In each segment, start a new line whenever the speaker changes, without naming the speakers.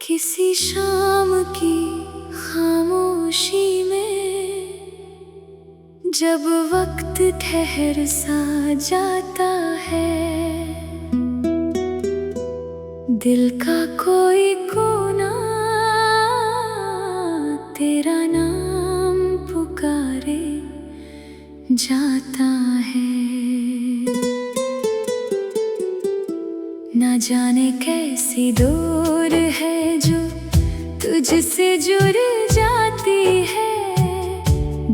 किसी शाम की खामोशी में जब वक्त ठहर सा जाता है, दिल का कोई कोना तेरा नाम पुकारे जाता है। ना जाने कैसी डोर है जो तुझसे जुड़ जाती है,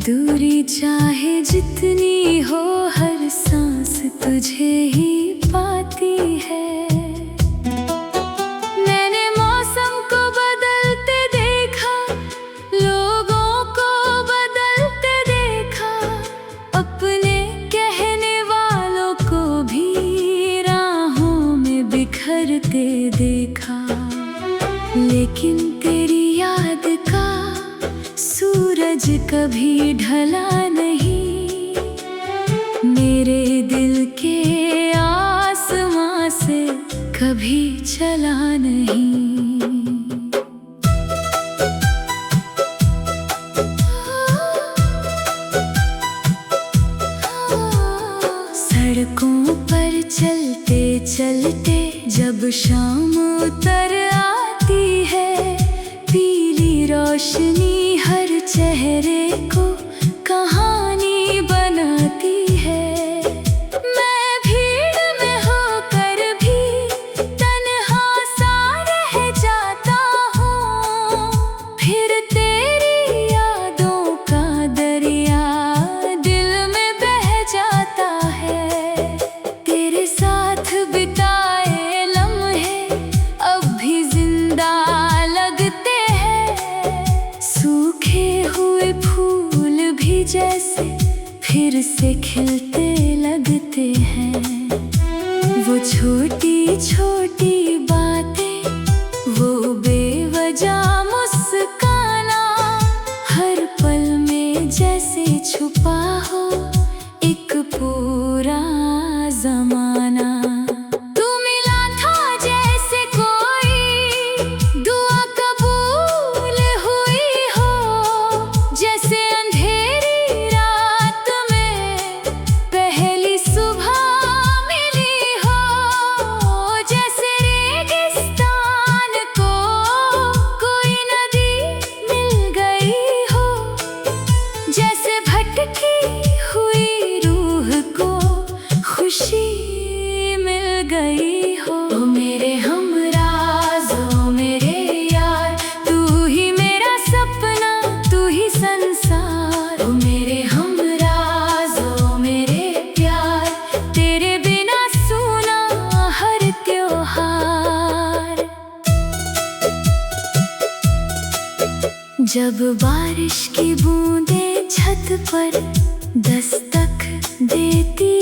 दूरी चाहे जितनी हो हर सांस तुझे ही पाती है। मैंने मौसम को बदलते देखा, लोगों को बदलते देखा, अपने कहने वालों को भी राहों में बिखरते देखा, लेकिन तेरी याद का सूरज कभी ढला नहीं, मेरे दिल के आसमां से कभी चला नहीं। सड़कों पर चलते चलते जब शाम उतर आती है, पीली रोशनी हर चेहरे को कहानी बनाती है। मैं भीड़ में होकर भी तन्हा सा रह जाता हूँ, फिर तेरी यादों का दरिया दिल में बह जाता है। तेरे साथ बिताए लम्हे अब भी जिंदा लगते हैं, सूखे हुए फूल भी जैसे फिर से खिलते लगते हैं। वो छोटी छोटी बातें, वो बेवजह मुस्काना, हर पल में जैसे छुपा हो एक पूरा ज़माना। तू मिला था जैसे कोई दुआ कबूल हुई हो, जैसे अंधेरी रात में पहली सुबह मिली हो, जैसे रेगिस्तान को कोई नदी मिल गई हो, जैसे भटकी हुई रूह को खुशी मिल गई हो। ओ मेरे हमराज, ओ मेरे यार, तू ही मेरा सपना, तू ही संसार। ओ मेरे हमराज, ओ मेरे प्यार, तेरे बिना सूना हर त्योहार। जब बारिश की बूंदें छत पर दस्तक देती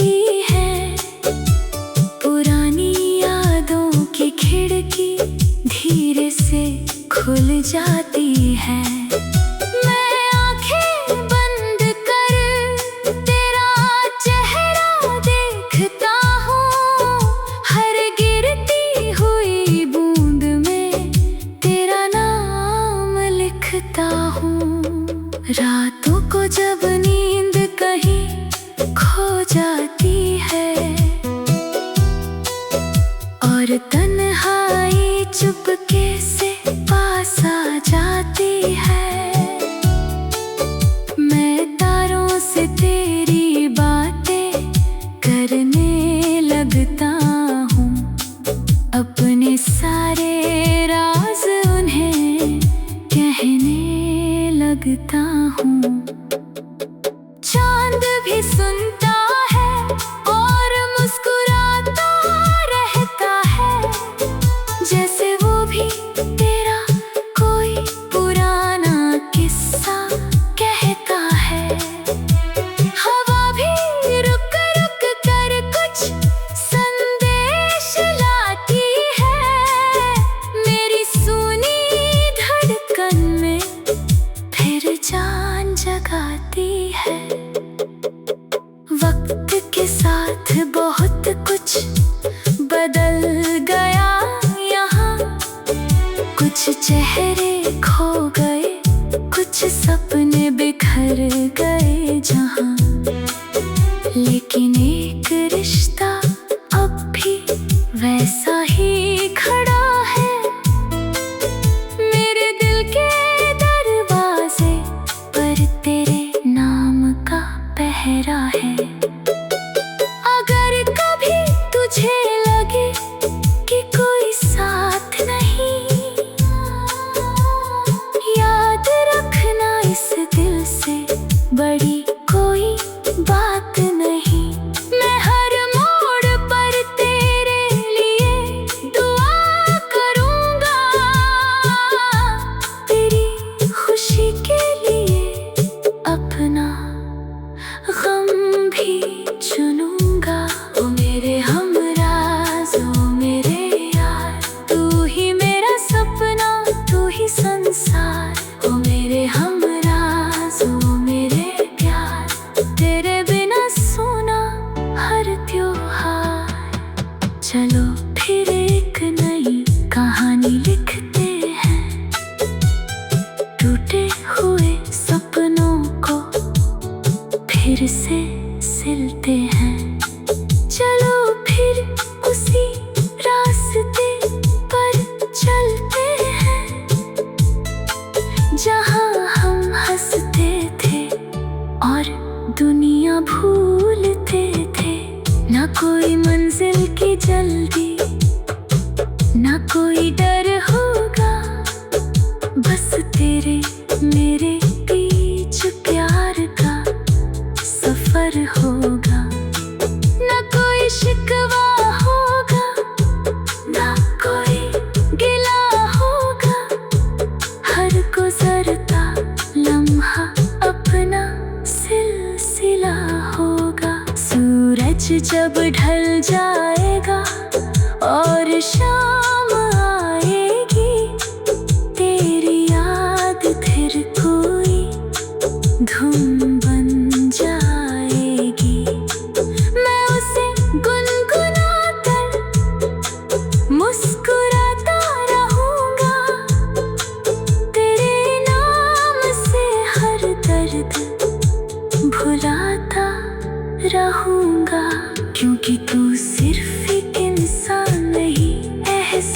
है, पुरानी यादों की खिड़की धीरे से खुल जाती है। मैं आंखें बंद कर तेरा चेहरा देखता हूँ, हर गिरती हुई बूंद में तेरा नाम लिखता हूँ। रातों को जब नींद कहीं खो जाती है और तन्हाई चुपके से पास आ जाती है, मैं तारों से तेरी बातें करने लगता हूँ, अपने सारे राज उन्हें कहने लगता हूँ। चांद भी सुनता है और मुस्कुराता रहता है, जैसे वो भी कुछ चेहरे खो गए, कुछ सपने बिखर गए जहां, लेकिन एक रिश्ता अब भी वैसा ही खड़ा है। मेरे दिल के दरवाजे पर तेरे नाम का पहरा है। अगर कभी तुझे लगे कि कोई साथ नहीं, याद रखना इस दिल से बड़ी कोई बात नहीं। मैं हर मोड़ पर तेरे लिए दुआ करूंगा, तेरी खुशी के लिए अपना गम भी चुनूंगा। ओ मेरे हमराज, ओ मेरे यार, तू ही मेरा सपना, तू ही संसार। ओ मेरे हमराज, ओ मेरे प्यार, तेरे बिना सोना हर त्योहार। चलो फिर एक नई कहानी लिखते हैं, टूटे हुए सपनों को फिर से सिलते हैं। चलो फिर उसी रास्ते पर चलते हैं, जहां हम हंसते थे और दुनिया भूलते थे। ना कोई मंजिल की जल्दी, ना कोई डर होगा, बस तेरे मेरे बीच प्यार का सफर होगा। ना कोई शिकवा होगा, ना कोई गिला होगा, हर गुजरता लम्हा अपना सिलसिला होगा। सूरज जब ढल जाएगा और शाम आएगी, तेरी याद फिर कोई धुन बन जाएगी। मैं उसे गुनगुनाकर मुस्कुराता रहूंगा, तेरे नाम से हर दर्द भुलाता रहूंगा। क्योंकि तू सिर्फ एक इंसान नहीं, एहसास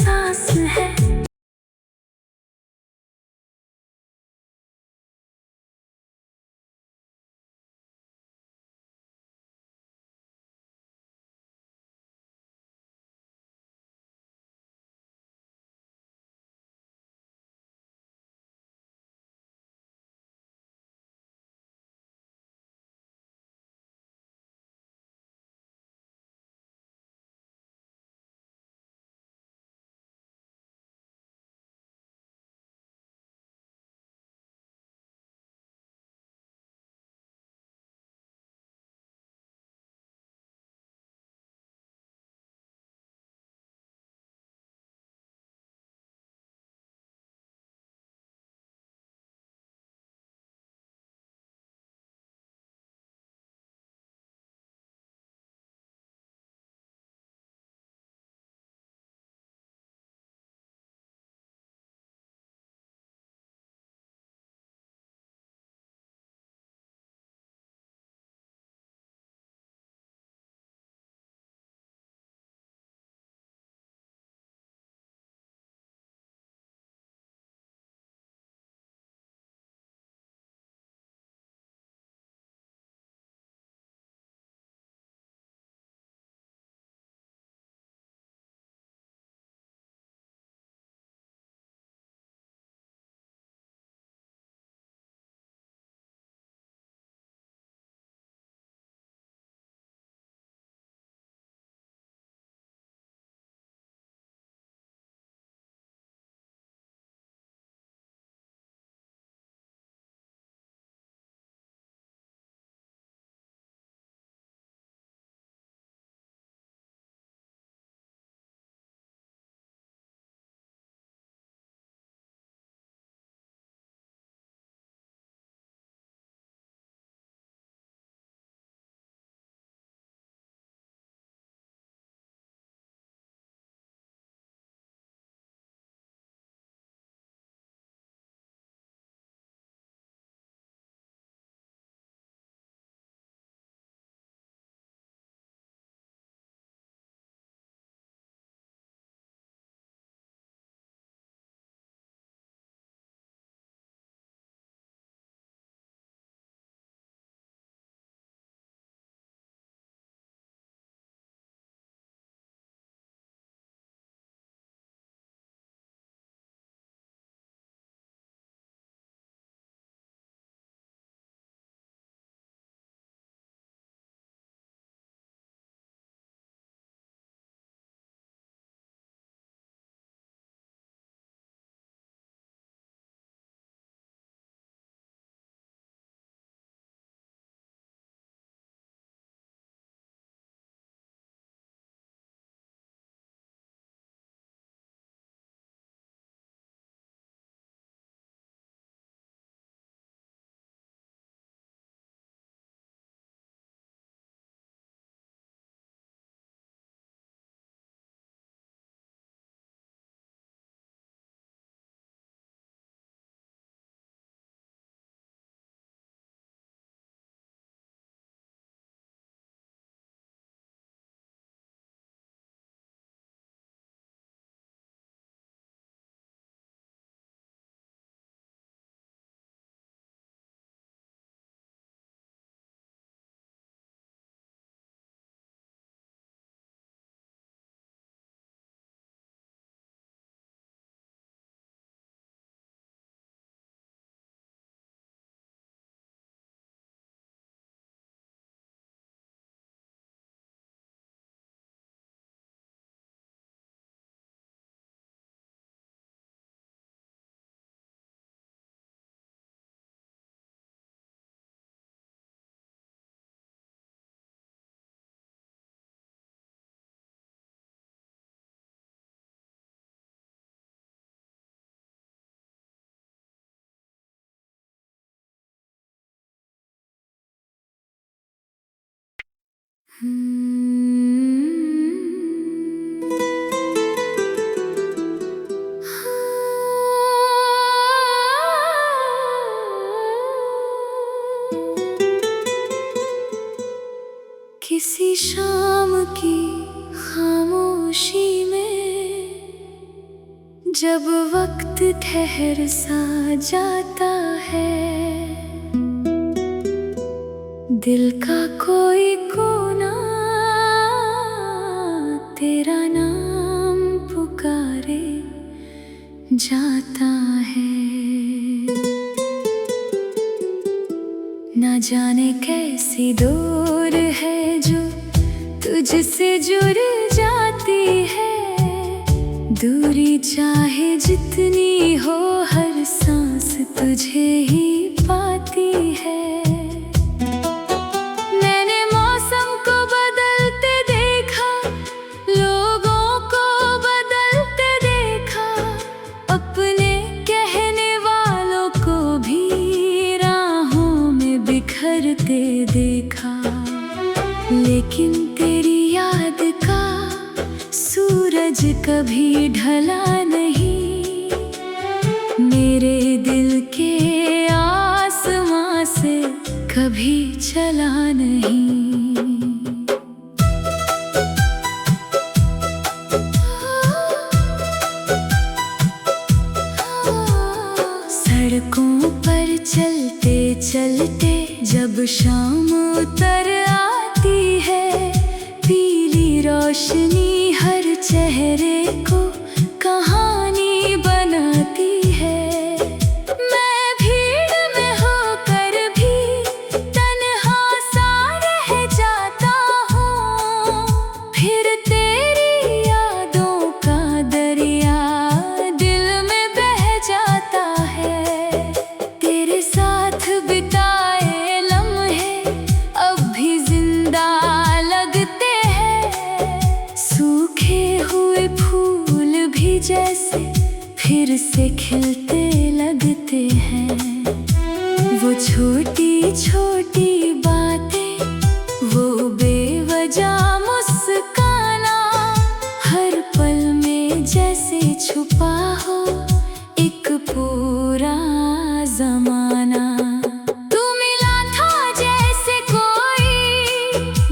किसी शाम की खामोशी में जब वक्त ठहर सा जाता है, दिल का कोई कोना तेरा नाम पुकारे जाता है। ना जाने कैसी डोर है जो तुझसे जुड़ जाती है, दूरी चाहे जितनी हो हर सांस तुझे ही पाती है। मैंने मौसम को बदलते देखा, लोगों को बदलते देखा, अपने कहने वालों को भी राहों में बिखरते देखा। लेकिन तेरी याद का सूरज कभी ढला नहीं, मेरे दिल के आसमां से कभी चला नहीं। सड़कों पर चलते चलते जब शाम उतर आती है, पीली रोशनी हर चेहरे को कहानी बनाती है। मैं भीड़ में होकर भी तन्हा सा रह जाता हूँ, फिर तेरी यादों का दरिया दिल में बह जाता है। तेरे साथ बिताए लम्हे अब भी जिंदा लगते हैं, सूखे हुए फूल भी जैसे फिर से खिलते लगते हैं। वो छोटी छोटी बातें, वो बेवजह मुस्काना, हर पल में जैसे छुपा हो एक पूरा जमाना। तू मिला था जैसे कोई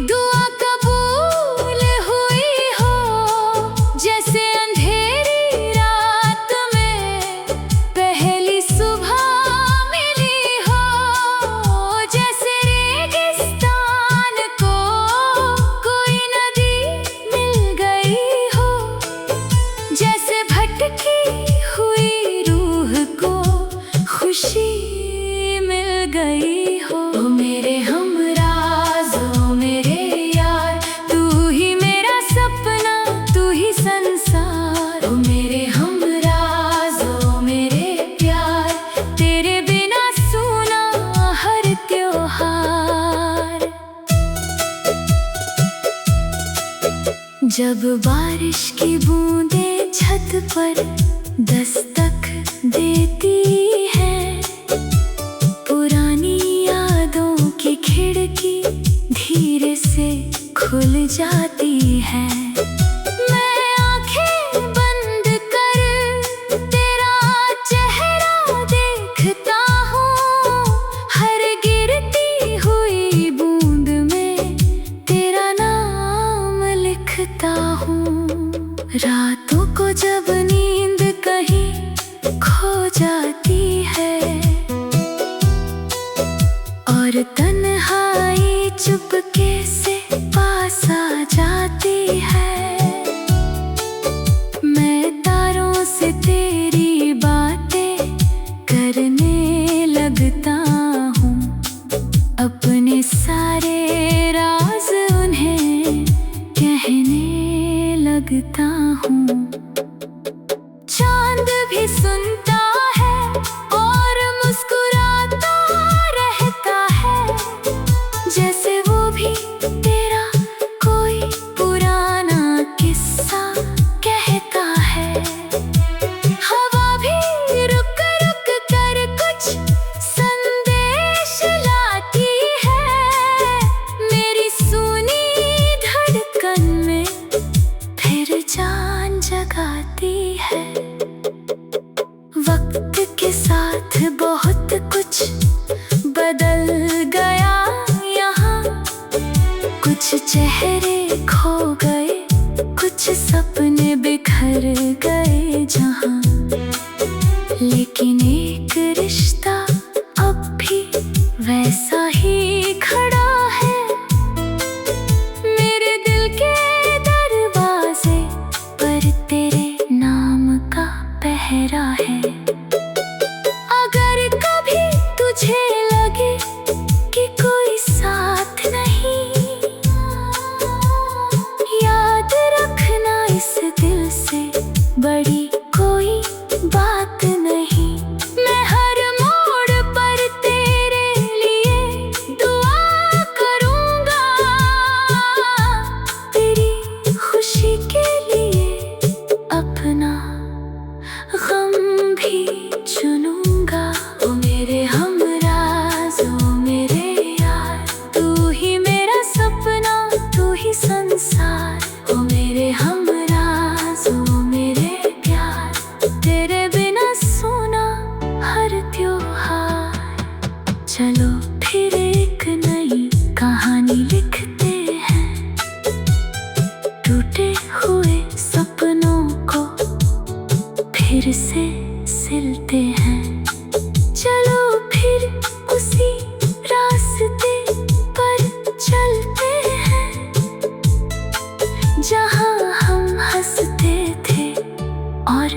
दुआ कबूल हुई हो, जैसे अंधेरी रात में पहली सुबह मिली हो, जैसे रेगिस्तान को कोई नदी मिल गई हो, जैसे भटकी हुई रूह को खुशी मिल गई हो। ओ मेरे हमराज, ओ मेरे यार, तू ही मेरा सपना, तू ही संसार। ओ मेरे हमराज, ओ मेरे प्यार, तेरे बिना सूना हर त्योहार। जब बारिश की बूंदें छत पर दस्तक देती है, पुरानी यादों की खिड़की धीरे से खुल जाती है। मैं आंखें बंद कर तेरा चेहरा देखता हूँ, हर गिरती हुई बूंद में तेरा नाम लिखता हूँ। रातों को जब नींद कहीं खो जाती है और तन्हाई चुपके से पास आ जाती है, वक्त के साथ बहुत कुछ बदल गया यहाँ। कुछ चेहरे खो गए, कुछ सपने बिखर गए जहाँ। लेकिन एक रिश्ता अब भी वैसा ही खड़ा है। मेरे दिल के दरवाजे पर तेरे नाम का पहरा है। अगर कभी तुझे लगे कि कोई साथ नहीं, याद रखना इस दिल से बड़ी कोई बात नहीं। मैं हर मोड़ पर तेरे लिए दुआ करूँगा, तेरी खुशी के लिए अपना गम भी चुनूंगा। ओ मेरे हमराज, ओ मेरे यार, तू ही मेरा सपना, तू ही संसार। ओ मेरे हमराज, ओ मेरे प्यार, तेरे बिना सोना हर त्योहार। चलो फिर एक नई कहानी लिखते हैं, टूटे हुए सपनों को फिर से सिलते हैं। चलो फिर उसी रास्ते पर चलते हैं, जहाँ हम हंसते थे और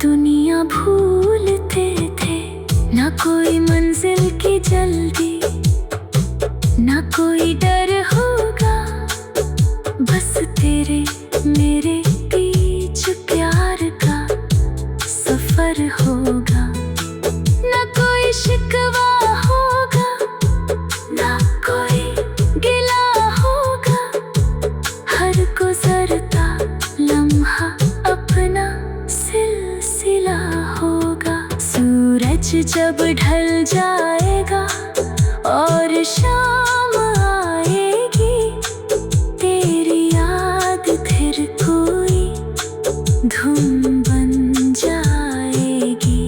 दुनिया भूलते थे। ना कोई मंजिल की जल्दी, ना कोई डर होगा, बस तेरे मेरे बीच प्यार का सफर होगा। ना कोई शिकवा होगा, ना कोई गिला होगा, हर गुजरता लम्हा अपना सिलसिला होगा। सूरज जब ढल जाएगा और शाम आएगी, तेरी याद फिर कोई धुन बन जाएगी।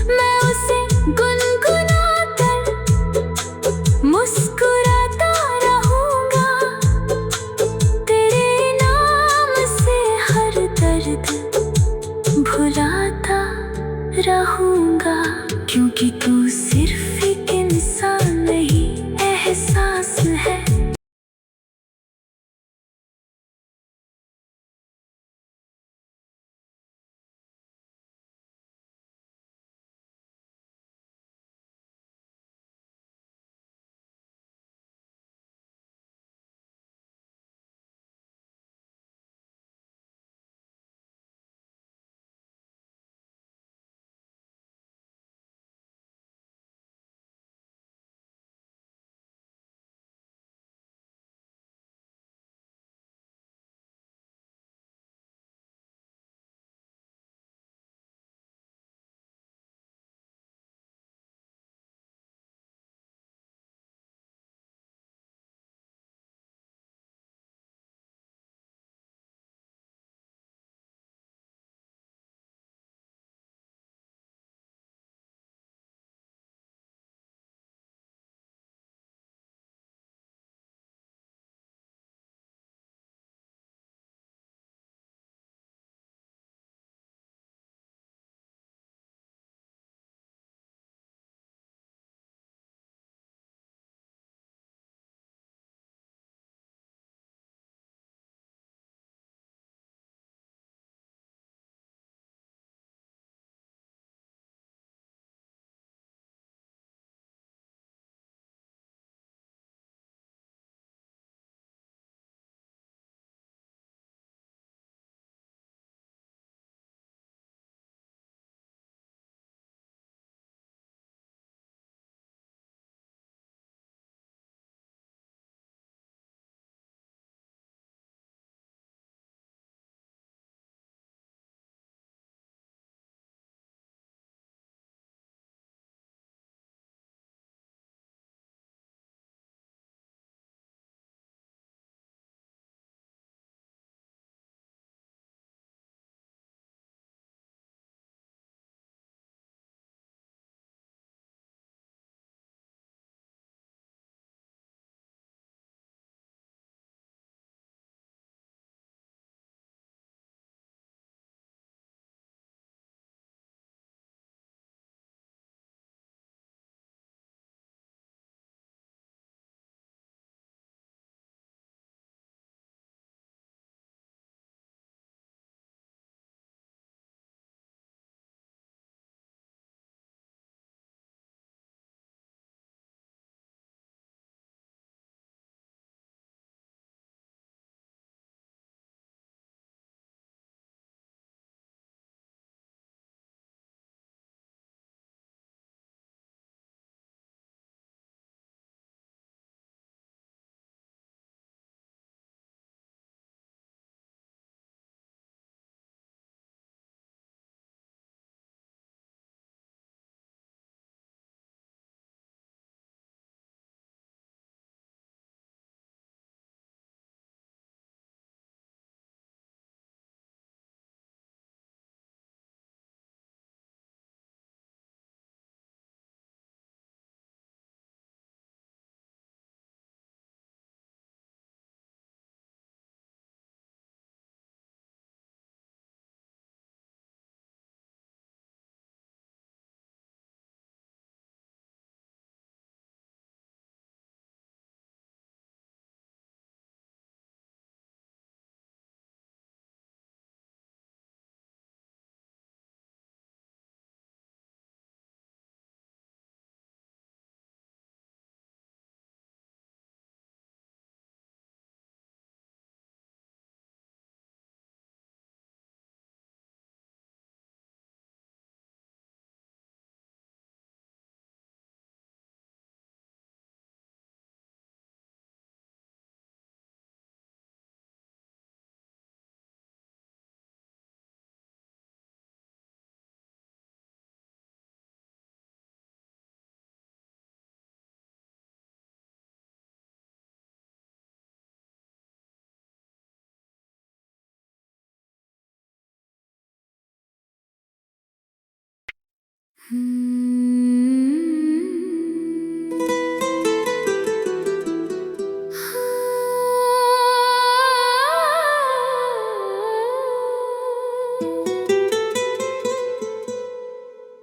मैं उसे गुनगुनाकर मुस्कुराता रहूँगा, तेरे नाम से हर दर्द भुलाता रहूँगा। क्योंकि तू सिर्फ एक इंसान नहीं, एहसास है।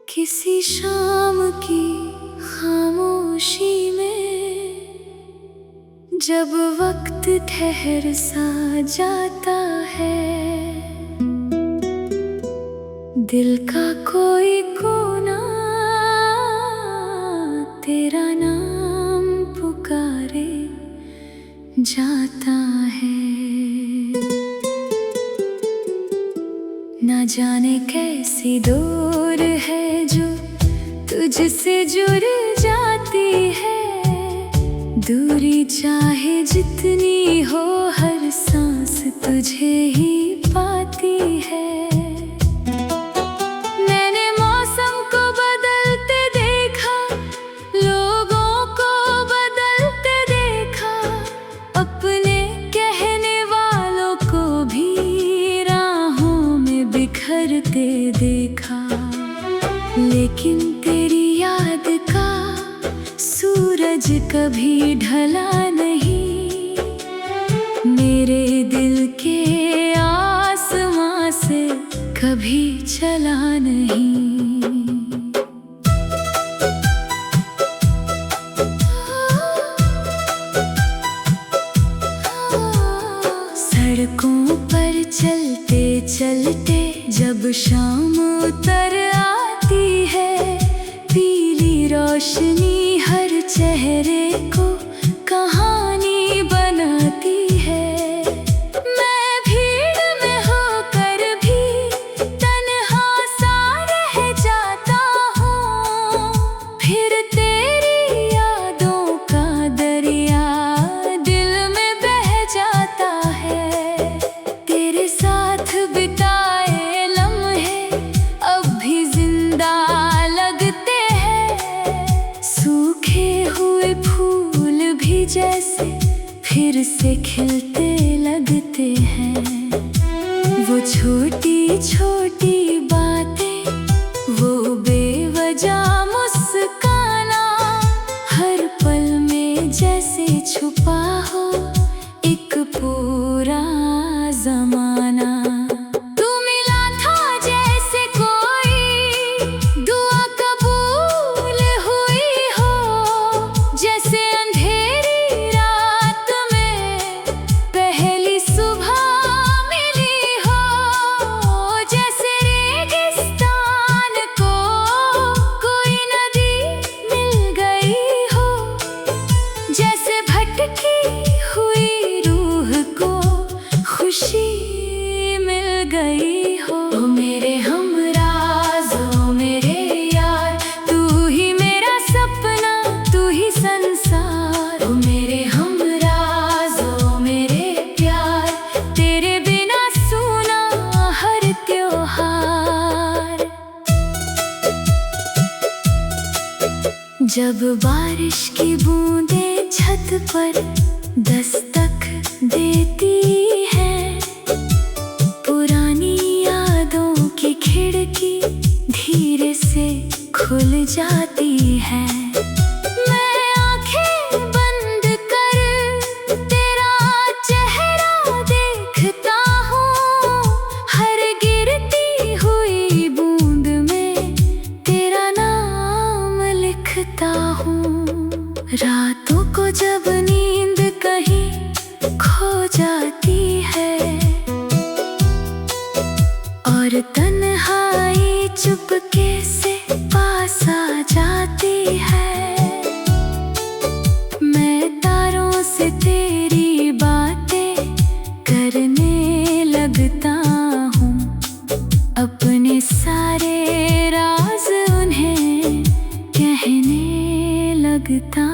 किसी शाम की खामोशी में जब वक्त ठहर सा जाता है, दिल का कोई कोना तेरा नाम पुकारे जाता है। ना जाने कैसी दूर है जो तुझसे जुड़ जाती है, दूरी चाहे जितनी हो हर सांस तुझे ही पाती है। मैंने मौसम को बदलते देखा, लोगों को बदलते देखा, अपने कहने वालों को भी राहों में बिखरते देखा। लेकिन तेरी याद का सूरज कभी ढला नहीं, मेरे दिल के आसमां से कभी चला नहीं। सड़कों पर चलते चलते जब शाम उतर आती है, पीली रोशनी हर चेहरे को कहानी बनाती है। मैं भीड़ में होकर भी तन्हा सा रह जाता हूँ, फिर तेरी यादों का दरिया दिल में बह जाता है। तेरे साथ बिताए लम्हे अब भी जिंदा लगते हैं, सूखे हुए फूल भी जैसे फिर से खिलते लगते हैं। वो छोटी छोटी बातें, वो बेवजह मुस्काना, हर पल में जैसे छुपा हो एक पूरा ज़माना। तू मिला था जैसे कोई दुआ कबूल हुई हो, जैसे अंधेरी रात में पहली सुबह मिली हो, जैसे रेगिस्तान को कोई नदी मिल गई हो, जैसे भटकी हुई रूह को खुशी मिल गई हो। ओ मेरे हमराज, ओ मेरे यार, तू ही मेरा सपना, तू ही संसार। ओ मेरे हमराज, ओ मेरे प्यार, तेरे बिना सूना हर त्योहार। जब बारिश की बूंदें छत पर दस्तक देती है, पुरानी यादों की खिड़की धीरे से खुल जाती है। मैं आंखें बंद कर तेरा चेहरा देखता हूँ, हर गिरती हुई बूंद में तेरा नाम लिखता हूँ। रातों को जब नींद कहीं खो जाती है और तन्हाई चुपके से पास आ जाती है, मैं तारों से तेरी बातें करने लगता हूँ, अपने सारे राज उन्हें कहने लगता